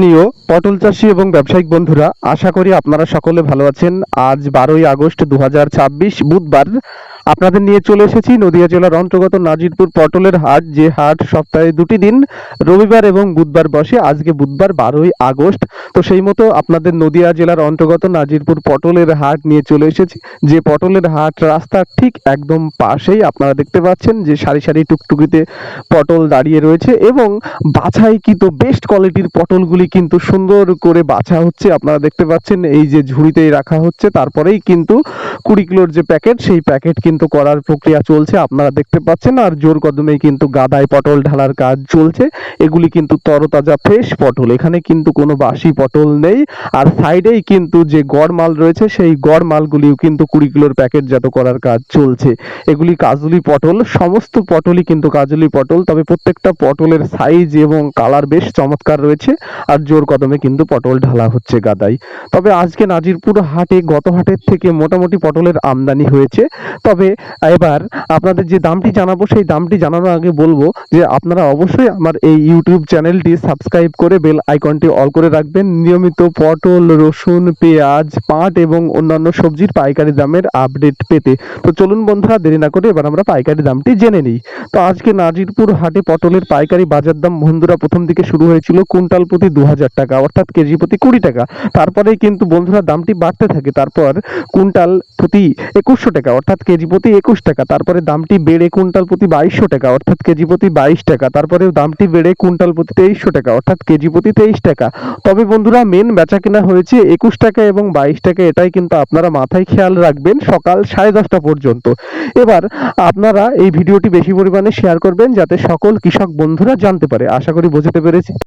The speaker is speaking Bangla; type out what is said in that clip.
প্রিয় পটল চাষী এবং ব্যবসায়িক বন্ধুরা, আশা করি আপনারা সকলে ভালো আছেন। আজ 12ই আগস্ট 2026 বুধবার আপনাদের নিয়ে চলে এসেছি নদিয়া জেলার অন্তর্গত নাজিরপুর পটলের হাট। যে হাট সপ্তাহে দুটি দিন রবিবার এবং বুধবার বসে। আজকে বুধবার 12ই আগস্ট, তো সেই মতো আপনাদের নদিয়া জেলার অন্তর্গত নাজিরপুর পটলের হাট নিয়ে চলে এসেছি। যে পটলের হাট রাস্তার ঠিক একদম পাশেই আপনারা দেখতে পাচ্ছেন যে সারি সারি টুকটুকিতে পটল দাঁড়িয়ে রয়েছে এবং বাছাইকৃত বেস্ট কোয়ালিটির পটলগুলি কিন্তু সুন্দর করে বাছা হচ্ছে। আপনারা দেখতে পাচ্ছেন এই যে ঝুড়িতেই রাখা হচ্ছে, তারপরেই কিন্তু 20 কিলোর যে প্যাকেট, সেই প্যাকেট কিন্তু করার প্রক্রিয়া চলছে আপনারা দেখতে পাচ্ছেন। আর জোর কদমেই কিন্তু গাদায় পটল ঢালার কাজ চলছে। এগুলি কিন্তু তরতাজা ফ্রেশ পটল, এখানে কিন্তু কোনো বাসি পটল নেই। আর সাইডেই কিন্তু যে গড় মাল রয়েছে, সেই গড় মালগুলিও কিন্তু 20 কিলোর প্যাকেটজাত করার কাজ চলছে। এগুলি কাজলি পটল, সমস্ত পটলই কিন্তু কাজলি পটল, তবে প্রত্যেকটা পটলের সাইজ এবং কালার বেশ চমৎকার রয়েছে। আর জোর কদমে কিন্তু পটল ঢালা হচ্ছে গাদায়। তবে আজকে নাজিরপুর হাটে গত হাটের থেকে মোটামুটি পটলের আমদানি হয়েছে। তবে এবার আপনাদের যে দামটি জানাবো, সেই দামটি জানানোর আগে বলবো যে আপনারা অবশ্যই আমার এই ইউটিউব চ্যানেলটি সাবস্ক্রাইব করে বেল আইকনটি অল করে রাখবেন নিয়মিত পটল, রসুন, পেঁয়াজ, পাট এবং অন্যান্য সবজির পাইকারি দামের আপডেট পেতে। তো চলুন বন্ধুরা, দেরি না করে এবার আমরা পাইকারি দামটি জেনে নিই। তো আজকে নাজিরপুর হাটে পটলের পাইকারি বাজার দাম বন্ধুরা প্রথম দিকে শুরু হয়েছিল কুইন্টাল প্রতি 2000 টাকা, অর্থাৎ কেজি প্রতি 20 টাকা। তারপরেই কিন্তু বন্ধুরা দামটি বাড়তে থাকে, তারপর কুইন্টাল প্রতি 2100 টাকা, অর্থাৎ কেজি প্রতি 21 টাকা। তারপরে দামটি বেড়ে কুইন্টাল প্রতি 2200 টাকা, অর্থাৎ কেজি প্রতি 22 টাকা। তারপরে দামটি বেড়ে কুইন্টাল প্রতি 2300 টাকা, অর্থাৎ কেজি প্রতি 23 টাকা। তবে বন্ধুরা মেন বেচা কেনা হয়েছে 21 টাকা এবং 22 টাকা, এটাই কিন্তু আপনারা মাথায় খেয়াল রাখবেন সকাল 10:30 পর্যন্ত। এবার আপনারা এই ভিডিওটি বেশি পরিমাণে শেয়ার করবেন যাতে সকল কৃষক বন্ধুরা জানতে পারে। আশা করি বোঝাতে পেরেছি।